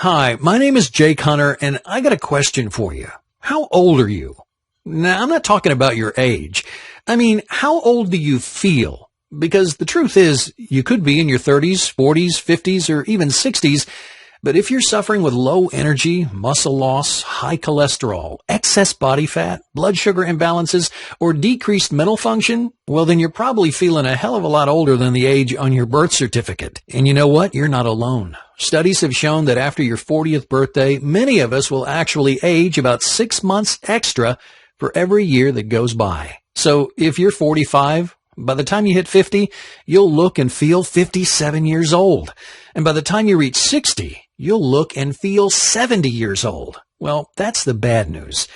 Hi, my name is Jake Hunter, and I got a question for you. How old are you? Now, I'm not talking about your age. I mean, how old do you feel? Because the truth is, you could be in your 30s, 40s, 50s, or even 60s, but if you're suffering with low energy, muscle loss, high cholesterol, excess body fat, blood sugar imbalances, or decreased mental function, well, then you're probably feeling a hell of a lot older than the age on your birth certificate. And you know what? You're not alone. Studies have shown that after your 40th birthday, many of us will actually age about 6 months extra for every year that goes by. So if you're 45, by the time you hit 50, you'll look and feel 57 years old. And by the time you reach 60, you'll look and feel 70 years old. Well, that's the bad news.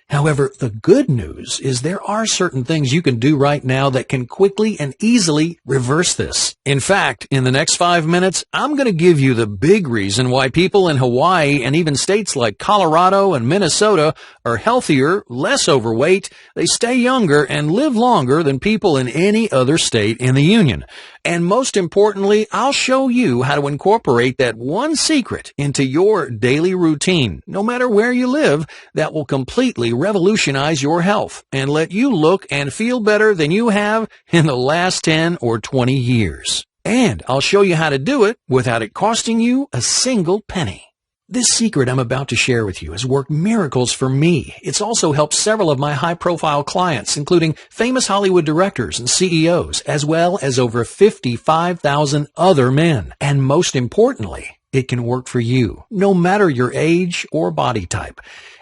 However, the good news is there are certain things you can do right now that can quickly and easily reverse this. In fact, in the next 5 minutes, I'm going to give you the big reason why people in Hawaii and even states like Colorado and Minnesota are healthier, less overweight, they stay younger, and live longer than people in any other state in the union. And most importantly, I'll show you how to incorporate that one secret into your daily routine, no matter where you live, that will completely revolutionize your health and let you look and feel better than you have in the last 10 or 20 years. And I'll show you how to do it without it costing you a single penny. This secret I'm about to share with you has worked miracles for me. It's also helped several of my high-profile clients, including famous Hollywood directors and CEOs, as well as over 55,000 other men. And most importantly, it can work for you, no matter your age or body type.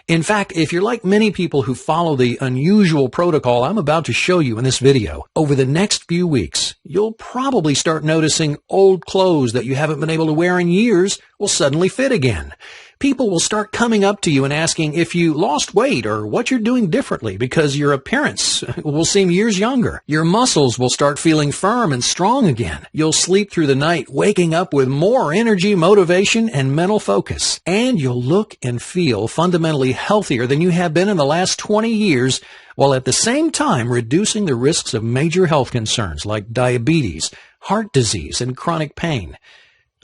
In fact, if you're like many people who follow the unusual protocol I'm about to show you in this video, over the next few weeks, you'll probably start noticing old clothes that you haven't been able to wear in years will suddenly fit again. People will start coming up to you and asking if you lost weight or what you're doing differently because your appearance will seem years younger. Your muscles will start feeling firm and strong again. You'll sleep through the night, waking up with more energy, motivation, and mental focus. And you'll look and feel fundamentally healthier than you have been in the last 20 years, while at the same time reducing the risks of major health concerns like diabetes, heart disease, and chronic pain.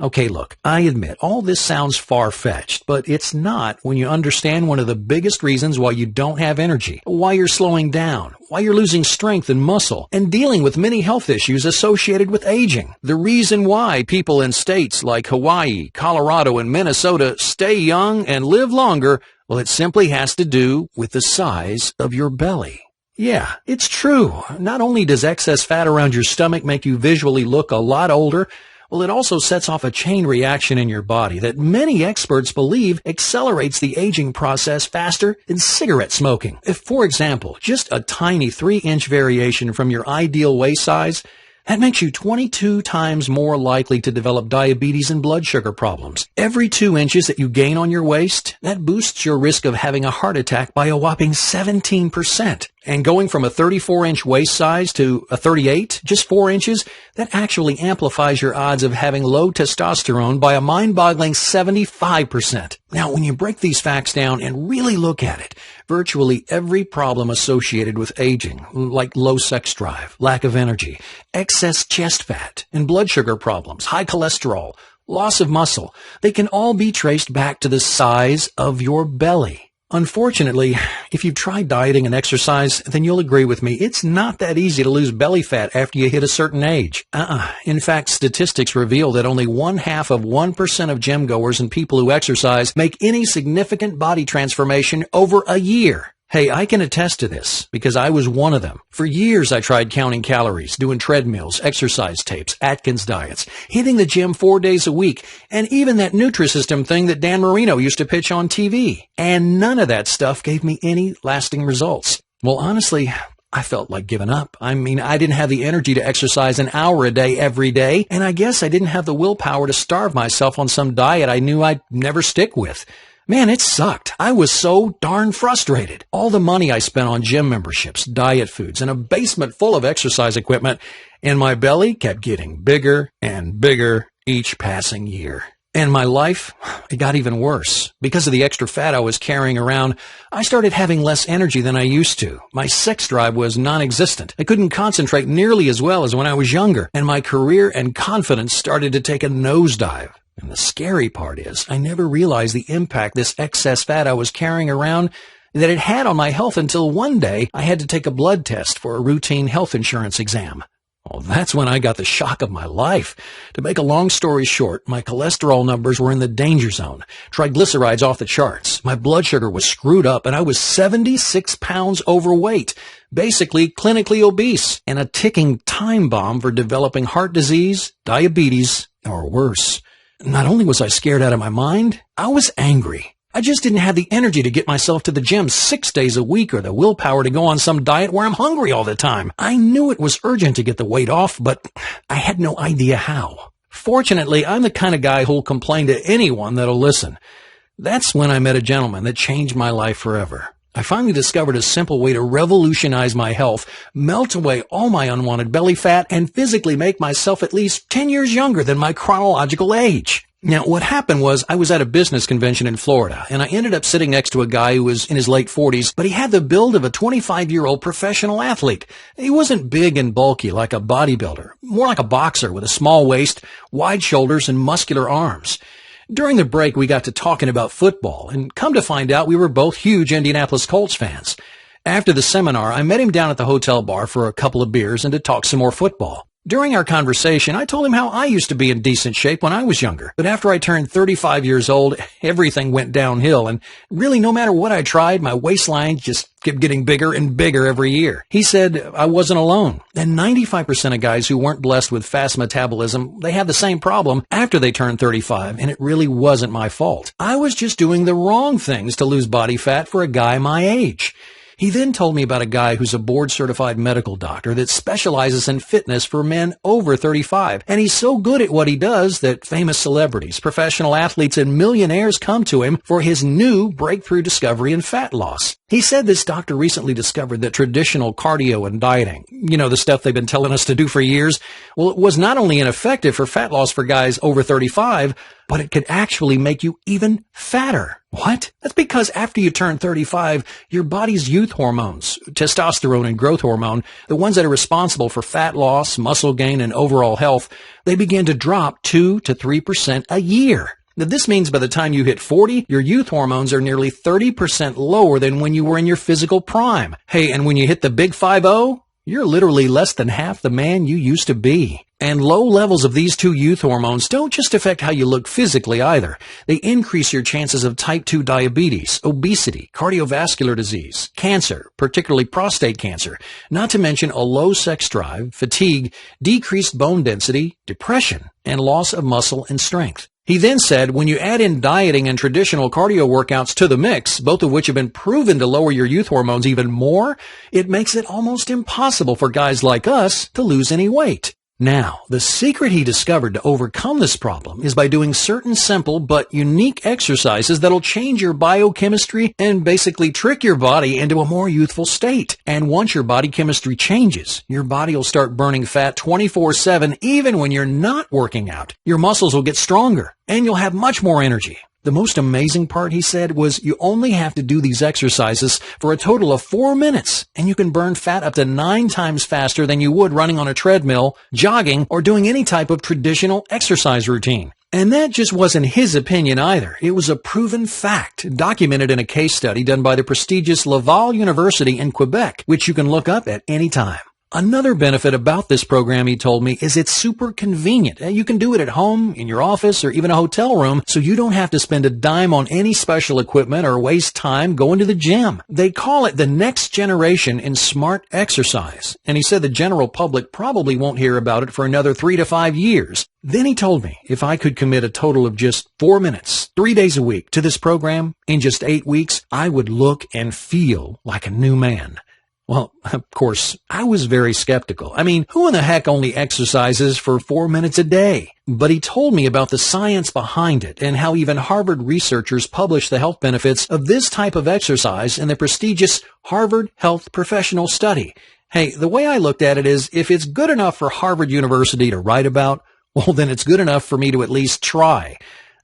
Okay, look, I admit, all this sounds far-fetched, but it's not when you understand one of the biggest reasons why you don't have energy, why you're slowing down, why you're losing strength and muscle, and dealing with many health issues associated with aging. The reason why people in states like Hawaii, Colorado, and Minnesota stay young and live longer, well, it simply has to do with the size of your belly. Yeah, it's true. Not only does excess fat around your stomach make you visually look a lot older, well, it also sets off a chain reaction in your body that many experts believe accelerates the aging process faster than cigarette smoking. If, for example, just a tiny 3-inch variation from your ideal waist size, that makes you 22 times more likely to develop diabetes and blood sugar problems. Every 2 inches that you gain on your waist, that boosts your risk of having a heart attack by a whopping 17%. And going from a 34-inch waist size to a 38, just 4 inches, that actually amplifies your odds of having low testosterone by a mind-boggling 75%. Now, when you break these facts down and really look at it, virtually every problem associated with aging, like low sex drive, lack of energy, excess chest fat, and blood sugar problems, high cholesterol, loss of muscle, they can all be traced back to the size of your belly. Unfortunately, if you've tried dieting and exercise, then you'll agree with me. It's not that easy to lose belly fat after you hit a certain age. In fact, statistics reveal that only 0.5% of gym goers and people who exercise make any significant body transformation over a year. Hey, I can attest to this because I was one of them. For years, I tried counting calories, doing treadmills, exercise tapes, Atkins diets, hitting the gym 4 days a week, and even that Nutrisystem thing that Dan Marino used to pitch on TV. And none of that stuff gave me any lasting results. Well, honestly, I felt like giving up. I mean, I didn't have the energy to exercise an hour a day every day, and I guess I didn't have the willpower to starve myself on some diet I knew I'd never stick with. Man, it sucked. I was so darn frustrated. All the money I spent on gym memberships, diet foods, and a basement full of exercise equipment, and my belly kept getting bigger and bigger each passing year. And my life, it got even worse. Because of the extra fat I was carrying around, I started having less energy than I used to. My sex drive was non-existent. I couldn't concentrate nearly as well as when I was younger, and my career and confidence started to take a nosedive. And the scary part is I never realized the impact this excess fat I was carrying around that it had on my health until one day I had to take a blood test for a routine health insurance exam. Well, that's when I got the shock of my life. To make a long story short, my cholesterol numbers were in the danger zone, triglycerides off the charts, my blood sugar was screwed up, and I was 76 pounds overweight, basically clinically obese, and a ticking time bomb for developing heart disease, diabetes, or worse. Not only was I scared out of my mind, I was angry. I just didn't have the energy to get myself to the gym 6 days a week or the willpower to go on some diet where I'm hungry all the time. I knew it was urgent to get the weight off, but I had no idea how. Fortunately, I'm the kind of guy who'll complain to anyone that'll listen. That's when I met a gentleman that changed my life forever. I finally discovered a simple way to revolutionize my health, melt away all my unwanted belly fat, and physically make myself at least 10 years younger than my chronological age. Now, what happened was I was at a business convention in Florida, and I ended up sitting next to a guy who was in his late 40s, but he had the build of a 25-year-old professional athlete. He wasn't big and bulky like a bodybuilder, more like a boxer with a small waist, wide shoulders, and muscular arms. During the break, we got to talking about football, and come to find out we were both huge Indianapolis Colts fans. After the seminar, I met him down at the hotel bar for a couple of beers and to talk some more football. During our conversation, I told him how I used to be in decent shape when I was younger. But after I turned 35 years old, everything went downhill. And really, no matter what I tried, my waistline just kept getting bigger and bigger every year. He said I wasn't alone. And 95% of guys who weren't blessed with fast metabolism, they had the same problem after they turned 35. And it really wasn't my fault. I was just doing the wrong things to lose body fat for a guy my age. He then told me about a guy who's a board-certified medical doctor that specializes in fitness for men over 35. And he's so good at what he does that famous celebrities, professional athletes, and millionaires come to him for his new breakthrough discovery in fat loss. He said this doctor recently discovered that traditional cardio and dieting, the stuff they've been telling us to do for years, well, it was not only ineffective for fat loss for guys over 35, but it could actually make you even fatter. What? That's because after you turn 35, your body's youth hormones, testosterone and growth hormone, the ones that are responsible for fat loss, muscle gain, and overall health, they begin to drop 2 to 3% a year. Now, this means by the time you hit 40, your youth hormones are nearly 30% lower than when you were in your physical prime. Hey, and when you hit the big 50, you're literally less than half the man you used to be. And low levels of these two youth hormones don't just affect how you look physically either. They increase your chances of type 2 diabetes, obesity, cardiovascular disease, cancer, particularly prostate cancer, not to mention a low sex drive, fatigue, decreased bone density, depression, and loss of muscle and strength. He then said, when you add in dieting and traditional cardio workouts to the mix, both of which have been proven to lower your youth hormones even more, it makes it almost impossible for guys like us to lose any weight. Now, the secret he discovered to overcome this problem is by doing certain simple but unique exercises that'll change your biochemistry and basically trick your body into a more youthful state. And once your body chemistry changes, your body will start burning fat 24/7 even when you're not working out. Your muscles will get stronger and you'll have much more energy. The most amazing part, he said, was you only have to do these exercises for a total of 4 minutes, and you can burn fat up to 9 times faster than you would running on a treadmill, jogging, or doing any type of traditional exercise routine. And that just wasn't his opinion either. It was a proven fact, documented in a case study done by the prestigious Laval University in Quebec, which you can look up at any time. Another benefit about this program, he told me, is it's super convenient. You can do it at home, in your office, or even a hotel room, so you don't have to spend a dime on any special equipment or waste time going to the gym. They call it the next generation in smart exercise, and he said the general public probably won't hear about it for another 3 to 5 years. Then he told me if I could commit a total of just 4 minutes, 3 days a week to this program in just 8 weeks, I would look and feel like a new man. Well, of course, I was very skeptical. I mean, who in the heck only exercises for 4 minutes a day? But he told me about the science behind it and how even Harvard researchers published the health benefits of this type of exercise in the prestigious Harvard Health Professional Study. Hey, the way I looked at it is if it's good enough for Harvard University to write about, well, then it's good enough for me to at least try.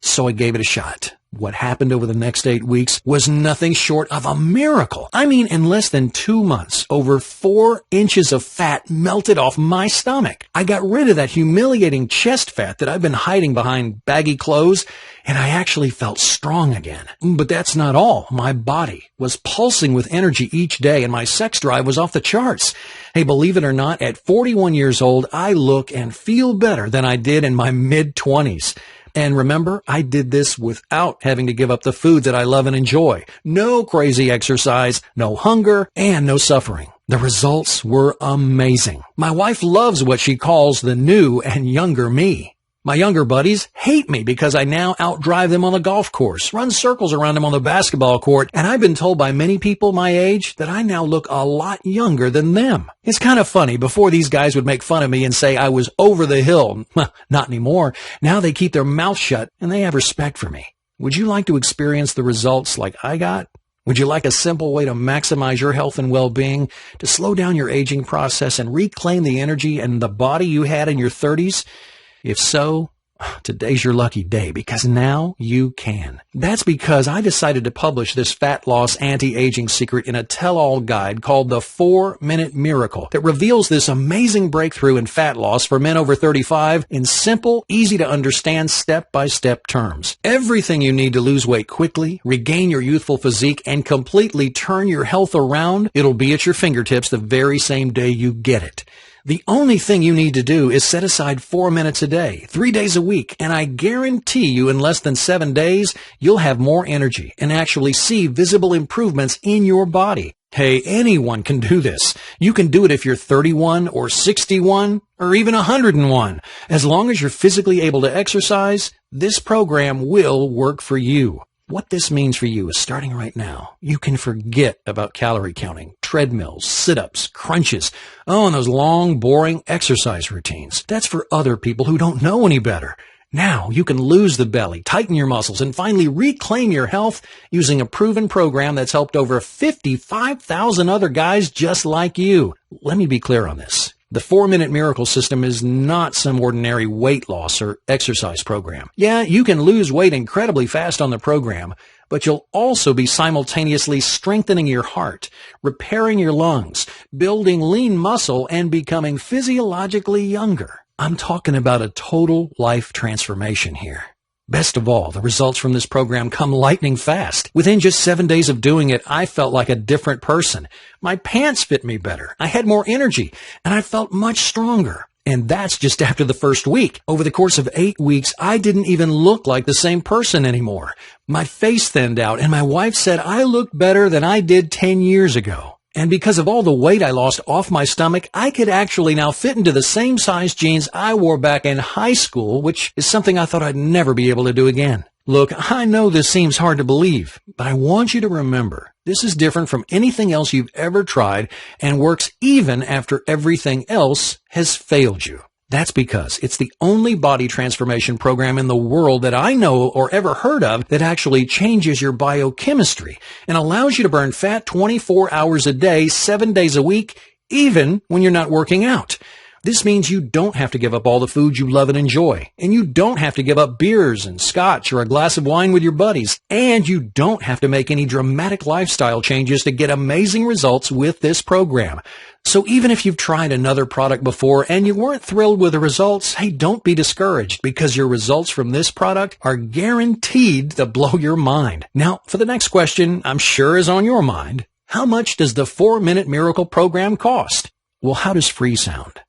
So I gave it a shot. What happened over the next 8 weeks was nothing short of a miracle. I mean, in less than 2 months, over 4 inches of fat melted off my stomach. I got rid of that humiliating chest fat that I've been hiding behind baggy clothes, and I actually felt strong again. But that's not all. My body was pulsing with energy each day, and my sex drive was off the charts. Hey, believe it or not, at 41 years old, I look and feel better than I did in my mid-20s. And remember, I did this without having to give up the food that I love and enjoy. No crazy exercise, no hunger, and no suffering. The results were amazing. My wife loves what she calls the new and younger me. My younger buddies hate me because I now outdrive them on the golf course, run circles around them on the basketball court, and I've been told by many people my age that I now look a lot younger than them. It's kind of funny. Before, these guys would make fun of me and say I was over the hill. Not anymore. Now they keep their mouth shut and they have respect for me. Would you like to experience the results like I got? Would you like a simple way to maximize your health and well-being, to slow down your aging process and reclaim the energy and the body you had in your 30s? If so, today's your lucky day, because now you can. That's because I decided to publish this fat loss anti-aging secret in a tell-all guide called the 4-Minute Miracle that reveals this amazing breakthrough in fat loss for men over 35 in simple, easy-to-understand step-by-step terms. Everything you need to lose weight quickly, regain your youthful physique, and completely turn your health around, it'll be at your fingertips the very same day you get it. The only thing you need to do is set aside 4 minutes a day, 3 days a week, and I guarantee you in less than 7 days, you'll have more energy and actually see visible improvements in your body. Hey, anyone can do this. You can do it if you're 31 or 61 or even 101. As long as you're physically able to exercise, this program will work for you. What this means for you is starting right now, you can forget about calorie counting, treadmills, sit-ups, crunches, and those long, boring exercise routines. That's for other people who don't know any better. Now you can lose the belly, tighten your muscles, and finally reclaim your health using a proven program that's helped over 55,000 other guys just like you. Let me be clear on this. The 4-Minute Miracle System is not some ordinary weight loss or exercise program. Yeah, you can lose weight incredibly fast on the program, but you'll also be simultaneously strengthening your heart, repairing your lungs, building lean muscle, and becoming physiologically younger. I'm talking about a total life transformation here. Best of all, the results from this program come lightning fast. Within just 7 days of doing it, I felt like a different person. My pants fit me better. I had more energy, and I felt much stronger. And that's just after the first week. Over the course of 8 weeks, I didn't even look like the same person anymore. My face thinned out, and my wife said I looked better than I did 10 years ago. And because of all the weight I lost off my stomach, I could actually now fit into the same size jeans I wore back in high school, which is something I thought I'd never be able to do again. Look, I know this seems hard to believe, but I want you to remember, this is different from anything else you've ever tried and works even after everything else has failed you. That's because it's the only body transformation program in the world that I know or ever heard of that actually changes your biochemistry and allows you to burn fat 24 hours a day, 7 days a week, even when you're not working out. This means you don't have to give up all the food you love and enjoy, and you don't have to give up beers and scotch or a glass of wine with your buddies, and you don't have to make any dramatic lifestyle changes to get amazing results with this program. So even if you've tried another product before and you weren't thrilled with the results, hey, don't be discouraged because your results from this product are guaranteed to blow your mind. Now, for the next question, I'm sure is on your mind, how much does the 4-Minute Miracle program cost? Well, how does free sound?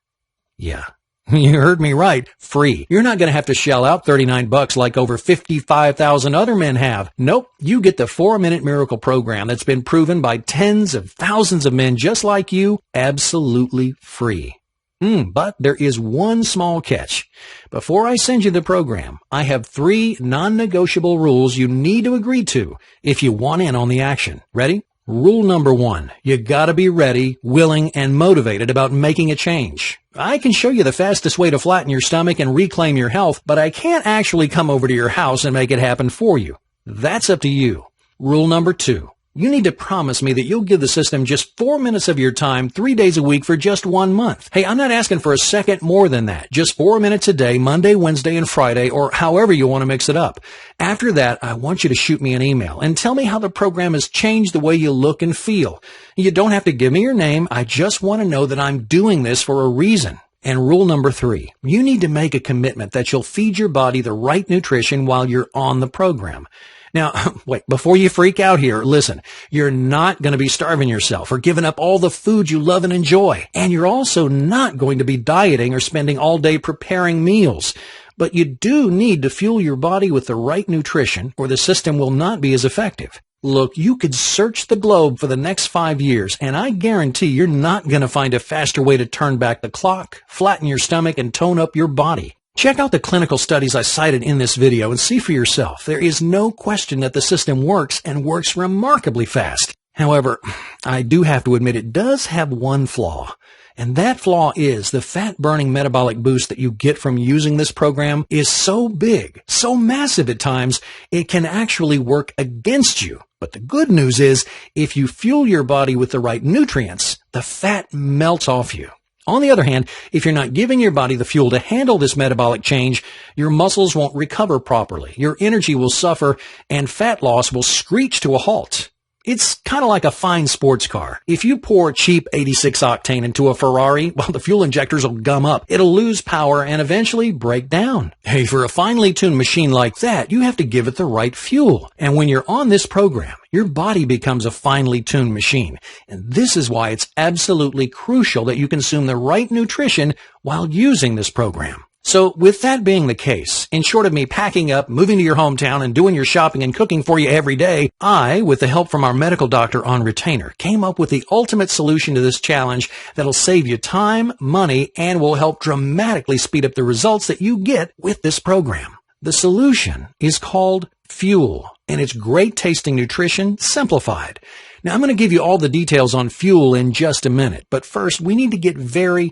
Yeah, you heard me right. Free. You're not going to have to shell out $39 like over 55,000 other men have. Nope. You get the 4-Minute Miracle program that's been proven by tens of thousands of men just like you, absolutely free. But there is one small catch. Before I send you the program, I have 3 non-negotiable rules you need to agree to if you want in on the action. Ready? Rule number 1, you gotta be ready, willing, and motivated about making a change. I can show you the fastest way to flatten your stomach and reclaim your health, but I can't actually come over to your house and make it happen for you. That's up to you. Rule number 2, You need to promise me that you'll give the system just 4 minutes of your time 3 days a week for just 1 month. Hey, I'm not asking for a second more than that. Just 4 minutes a day, Monday, Wednesday, and Friday, or however you want to mix it up. After that, I want you to shoot me an email and tell me how the program has changed the way you look and feel. You don't have to give me your name. I just want to know that I'm doing this for a reason. And rule number 3, you need to make a commitment that you'll feed your body the right nutrition while you're on the program. Now, wait, before you freak out here, listen, you're not going to be starving yourself or giving up all the food you love and enjoy. And you're also not going to be dieting or spending all day preparing meals. But you do need to fuel your body with the right nutrition or the system will not be as effective. Look, you could search the globe for the next 5 years, and I guarantee you're not going to find a faster way to turn back the clock, flatten your stomach, and tone up your body. Check out the clinical studies I cited in this video and see for yourself. There is no question that the system works and works remarkably fast. However, I do have to admit it does have one flaw. And that flaw is the fat-burning metabolic boost that you get from using this program is so big, so massive at times, it can actually work against you. But the good news is, if you fuel your body with the right nutrients, the fat melts off you. On the other hand, if you're not giving your body the fuel to handle this metabolic change, your muscles won't recover properly, your energy will suffer, and fat loss will screech to a halt. It's kind of like a fine sports car. If you pour cheap 86 octane into a Ferrari, well, the fuel injectors will gum up. It'll lose power and eventually break down. Hey, for a finely tuned machine like that, you have to give it the right fuel. And when you're on this program, your body becomes a finely tuned machine. And this is why it's absolutely crucial that you consume the right nutrition while using this program. So with that being the case, in short of me packing up, moving to your hometown, and doing your shopping and cooking for you every day, I, with the help from our medical doctor on retainer, came up with the ultimate solution to this challenge that'll save you time, money, and will help dramatically speed up the results that you get with this program. The solution is called Fuel, and it's great tasting nutrition simplified. Now, I'm going to give you all the details on Fuel in just a minute, but first we need to get very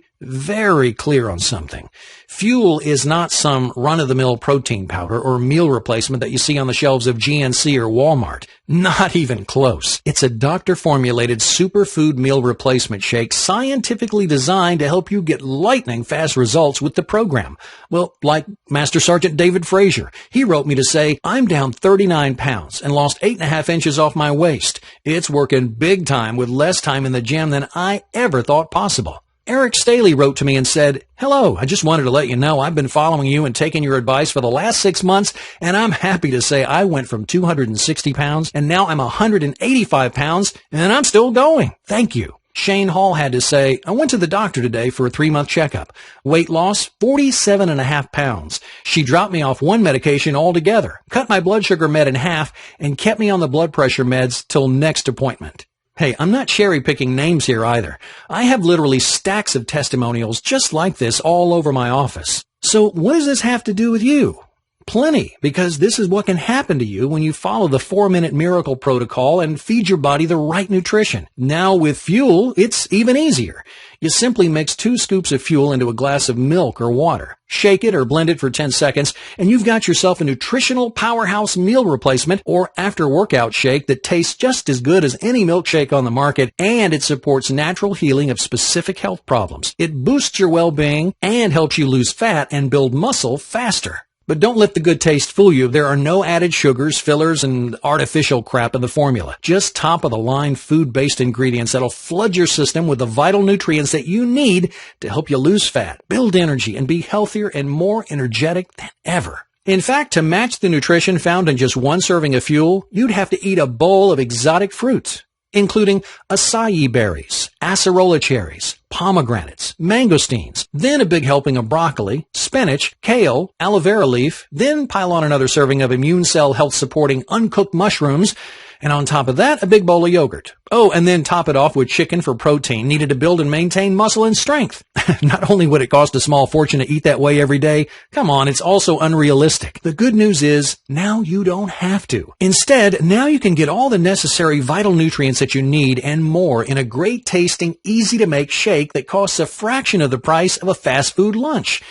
clear on something. Fuel is not some run-of-the-mill protein powder or meal replacement that you see on the shelves of GNC or Walmart. Not even close. It's a doctor-formulated superfood meal replacement shake scientifically designed to help you get lightning-fast results with the program. Well, like Master Sergeant David Frazier. He wrote me to say, I'm down 39 pounds and lost 8.5 inches off my waist. It's working big time with less time in the gym than I ever thought possible. Eric Staley wrote to me and said, hello, I just wanted to let you know I've been following you and taking your advice for the last 6 months, and I'm happy to say I went from 260 pounds and now I'm 185 pounds and I'm still going. Thank you. Shane Hall had to say, I went to the doctor today for a 3-month checkup. Weight loss, 47.5 pounds. She dropped me off one medication altogether, cut my blood sugar med in half, and kept me on the blood pressure meds till next appointment. Hey, I'm not cherry-picking names here either. I have literally stacks of testimonials just like this all over my office. So what does this have to do with you? Plenty, because this is what can happen to you when you follow the 4-minute miracle protocol and feed your body the right nutrition. Now with Fuel, it's even easier. You simply mix 2 scoops of Fuel into a glass of milk or water. Shake it or blend it for 10 seconds, and you've got yourself a nutritional powerhouse meal replacement or after-workout shake that tastes just as good as any milkshake on the market, and it supports natural healing of specific health problems. It boosts your well-being and helps you lose fat and build muscle faster. But don't let the good taste fool you. There are no added sugars, fillers, and artificial crap in the formula. Just top-of-the-line food-based ingredients that'll flood your system with the vital nutrients that you need to help you lose fat, build energy, and be healthier and more energetic than ever. In fact, to match the nutrition found in just 1 serving of Fuel, you'd have to eat a bowl of exotic fruits, including acai berries, acerola cherries, pomegranates, mangosteens, then a big helping of broccoli, spinach, kale, aloe vera leaf, then pile on another serving of immune cell health supporting uncooked mushrooms, and on top of that, a big bowl of yogurt. Oh, and then top it off with chicken for protein needed to build and maintain muscle and strength. Not only would it cost a small fortune to eat that way every day, come on, it's also unrealistic. The good news is, now you don't have to. Instead, now you can get all the necessary vital nutrients that you need and more in a great tasting, easy to make shake that costs a fraction of the price of a fast food lunch.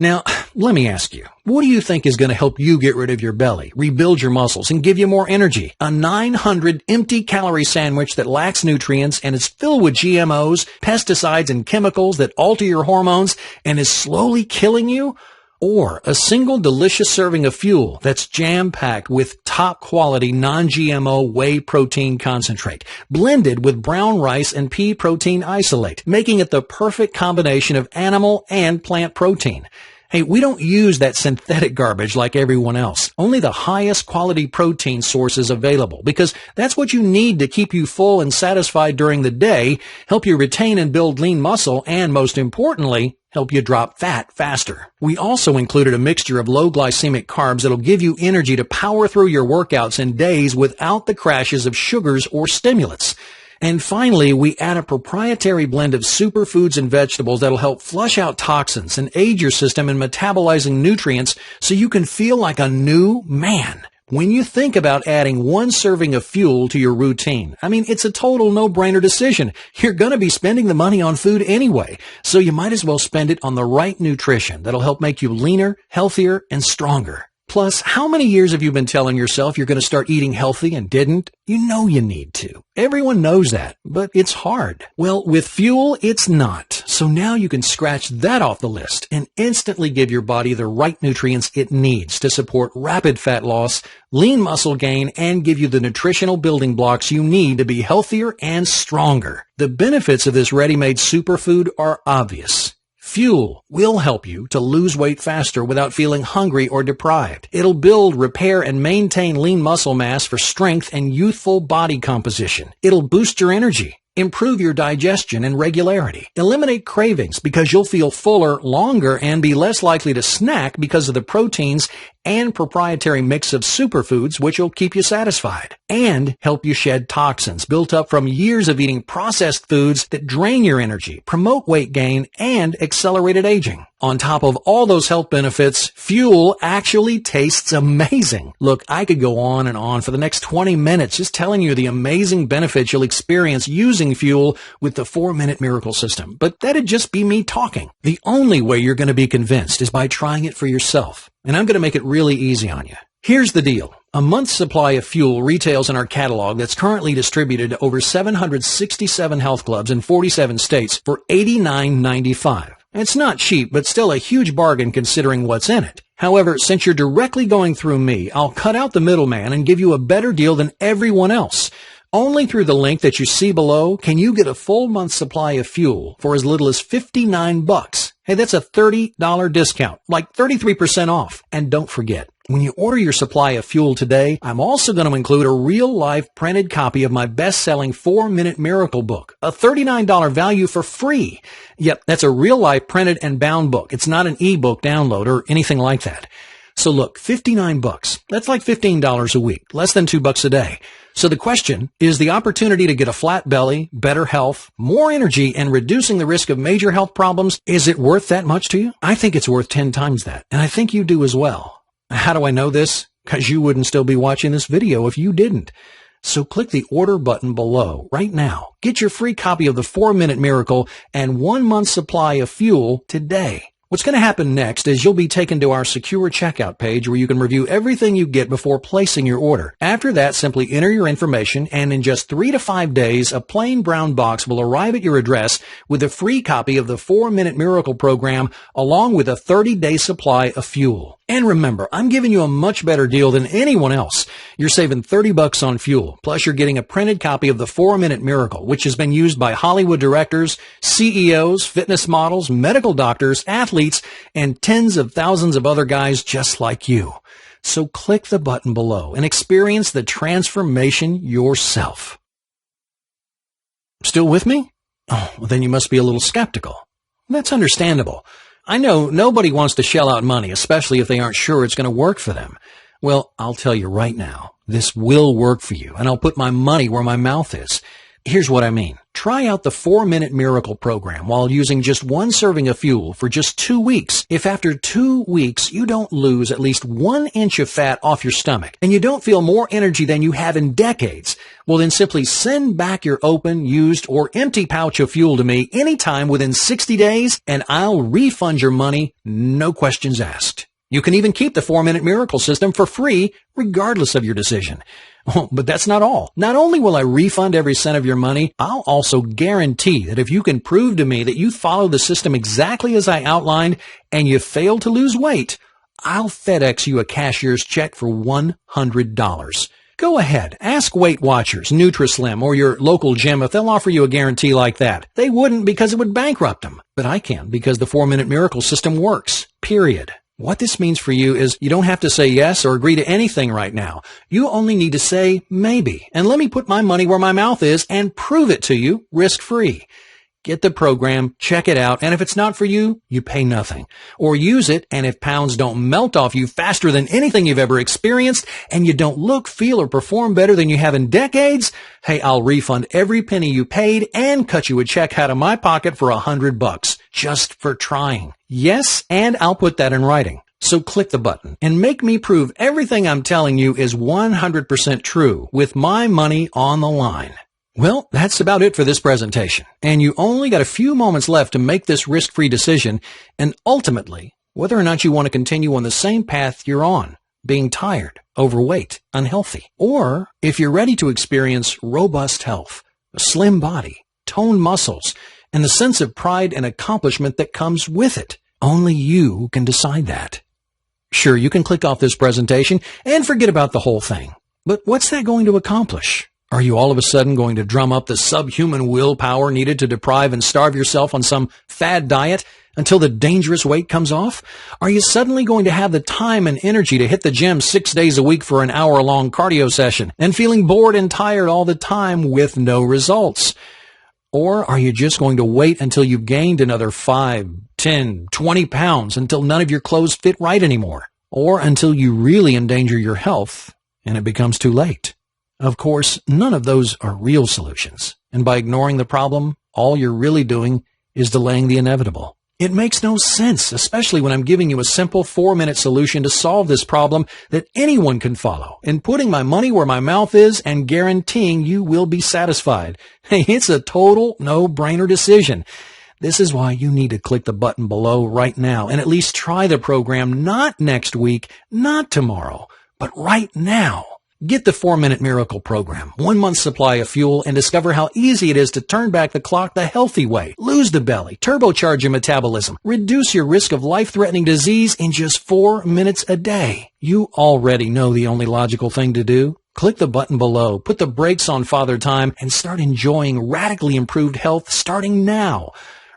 Now, let me ask you, what do you think is going to help you get rid of your belly, rebuild your muscles, and give you more energy? A 900 empty calorie sandwich that lacks nutrients and is filled with GMOs, pesticides, and chemicals that alter your hormones and is slowly killing you? Or a single delicious serving of fuel that's jam-packed with top-quality non-GMO whey protein concentrate, blended with brown rice and pea protein isolate, making it the perfect combination of animal and plant protein. Hey, we don't use that synthetic garbage like everyone else. Only the highest quality protein sources available, because that's what you need to keep you full and satisfied during the day, help you retain and build lean muscle, and most importantly, help you drop fat faster. We also included a mixture of low glycemic carbs that'll give you energy to power through your workouts in days without the crashes of sugars or stimulants. And finally, we add a proprietary blend of superfoods and vegetables that'll help flush out toxins and aid your system in metabolizing nutrients so you can feel like a new man. When you think about adding one serving of fuel to your routine, it's a total no-brainer decision. You're going to be spending the money on food anyway, so you might as well spend it on the right nutrition that'll help make you leaner, healthier, and stronger. Plus, how many years have you been telling yourself you're going to start eating healthy and didn't? You know you need to. Everyone knows that, but it's hard. Well, with Fuel, it's not. So now you can scratch that off the list and instantly give your body the right nutrients it needs to support rapid fat loss, lean muscle gain, and give you the nutritional building blocks you need to be healthier and stronger. The benefits of this ready-made superfood are obvious. Fuel will help you to lose weight faster without feeling hungry or deprived. It'll build, repair, and maintain lean muscle mass for strength and youthful body composition. It'll boost your energy, improve your digestion and regularity, eliminate cravings because you'll feel fuller longer and be less likely to snack because of the proteins and proprietary mix of superfoods which will keep you satisfied, and help you shed toxins built up from years of eating processed foods that drain your energy, promote weight gain, and accelerated aging. On top of all those health benefits, Fuel actually tastes amazing. Look, I could go on and on for the next 20 minutes just telling you the amazing benefits you'll experience using Fuel with the 4-Minute Miracle System, but that'd just be me talking. The only way you're going to be convinced is by trying it for yourself. And I'm going to make it really easy on you. Here's the deal. A month's supply of Fuel retails in our catalog that's currently distributed to over 767 health clubs in 47 states for $89.95. It's not cheap, but still a huge bargain considering what's in it. However, since you're directly going through me, I'll cut out the middleman and give you a better deal than everyone else. Only through the link that you see below can you get a full month's supply of Fuel for as little as $59. Hey, that's a $30 discount, like 33% off. And don't forget, when you order your supply of Fuel today, I'm also going to include a real-life printed copy of my best-selling 4-Minute Miracle book, a $39 value for free. Yep, that's a real-life printed and bound book. It's not an ebook download or anything like that. So look, $59, that's like $15 a week, less than $2 a day. So the question is the opportunity to get a flat belly, better health, more energy, and reducing the risk of major health problems. Is it worth that much to you? I think it's worth 10 times that, and I think you do as well. How do I know this? Because you wouldn't still be watching this video if you didn't. So click the order button below right now. Get your free copy of the 4-Minute Miracle and 1 month supply of Fuel today. What's going to happen next is you'll be taken to our secure checkout page where you can review everything you get before placing your order. After that, simply enter your information, and in just 3 to 5 days, a plain brown box will arrive at your address with a free copy of the 4-Minute Miracle program along with a 30-day supply of Fuel. And remember, I'm giving you a much better deal than anyone else. You're saving $30 on Fuel, plus you're getting a printed copy of the 4-Minute Miracle, which has been used by Hollywood directors, CEOs, fitness models, medical doctors, athletes, and tens of thousands of other guys just like you. So click the button below and experience the transformation yourself. Still with me? Oh, well, then you must be a little skeptical. That's understandable. I know nobody wants to shell out money, especially if they aren't sure it's going to work for them. Well, I'll tell you right now, this will work for you, and I'll put my money where my mouth is. Here's what I mean. Try out the 4-Minute Miracle program while using just one serving of fuel for just 2 weeks. If after 2 weeks you don't lose at least 1 inch of fat off your stomach and you don't feel more energy than you have in decades, well then simply send back your open, used, or empty pouch of fuel to me anytime within 60 days and I'll refund your money, no questions asked. You can even keep the 4-Minute Miracle system for free regardless of your decision. Oh, but that's not all. Not only will I refund every cent of your money, I'll also guarantee that if you can prove to me that you follow the system exactly as I outlined and you fail to lose weight, I'll FedEx you a cashier's check for $100. Go ahead, ask Weight Watchers, Nutrislim, or your local gym if they'll offer you a guarantee like that. They wouldn't because it would bankrupt them. But I can because the 4-Minute Miracle system works. Period. What this means for you is you don't have to say yes or agree to anything right now. You only need to say maybe, and let me put my money where my mouth is and prove it to you risk-free. Get the program, check it out, and if it's not for you, you pay nothing. Or use it, and if pounds don't melt off you faster than anything you've ever experienced, and you don't look, feel, or perform better than you have in decades, hey, I'll refund every penny you paid and cut you a check out of my pocket for $100 just for trying. Yes, and I'll put that in writing. So click the button and make me prove everything I'm telling you is 100% true with my money on the line. Well, that's about it for this presentation, and you only got a few moments left to make this risk-free decision, and ultimately, whether or not you want to continue on the same path you're on, being tired, overweight, unhealthy, or if you're ready to experience robust health, a slim body, toned muscles, and the sense of pride and accomplishment that comes with it. Only you can decide that. Sure, you can click off this presentation and forget about the whole thing, but what's that going to accomplish? Are you all of a sudden going to drum up the subhuman willpower needed to deprive and starve yourself on some fad diet until the dangerous weight comes off? Are you suddenly going to have the time and energy to hit the gym 6 days a week for an hour-long cardio session and feeling bored and tired all the time with no results? Or are you just going to wait until you've gained another 5, 10, 20 pounds until none of your clothes fit right anymore? Or until you really endanger your health and it becomes too late? Of course, none of those are real solutions, and by ignoring the problem, all you're really doing is delaying the inevitable. It makes no sense, especially when I'm giving you a simple 4-minute solution to solve this problem that anyone can follow, and putting my money where my mouth is and guaranteeing you will be satisfied. Hey, it's a total no-brainer decision. This is why you need to click the button below right now and at least try the program, not next week, not tomorrow, but right now. Get the 4-Minute Miracle program, 1 month supply of fuel, and discover how easy it is to turn back the clock the healthy way, lose the belly, turbocharge your metabolism, reduce your risk of life-threatening disease in just 4 minutes a day. You already know the only logical thing to do. Click the button below, put the brakes on Father Time, and start enjoying radically improved health starting now.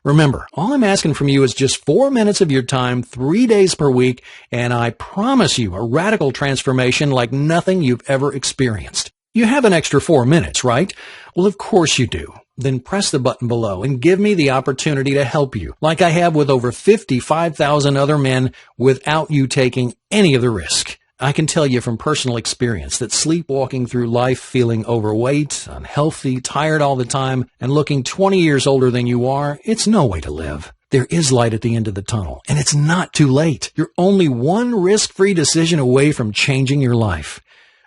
Remember, all I'm asking from you is just 4 minutes of your time, 3 days per week, and I promise you a radical transformation like nothing you've ever experienced. You have an extra 4 minutes, right? Well, of course you do. Then press the button below and give me the opportunity to help you, like I have with over 55,000 other men without you taking any of the risk. I can tell you from personal experience that sleepwalking through life feeling overweight, unhealthy, tired all the time, and looking 20 years older than you are, it's no way to live. There is light at the end of the tunnel, and it's not too late. You're only one risk-free decision away from changing your life.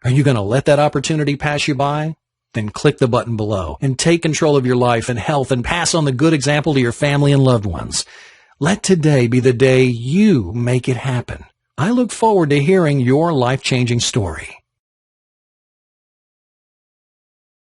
Are you going to let that opportunity pass you by? Then click the button below and take control of your life and health and pass on the good example to your family and loved ones. Let today be the day you make it happen. I look forward to hearing your life-changing story.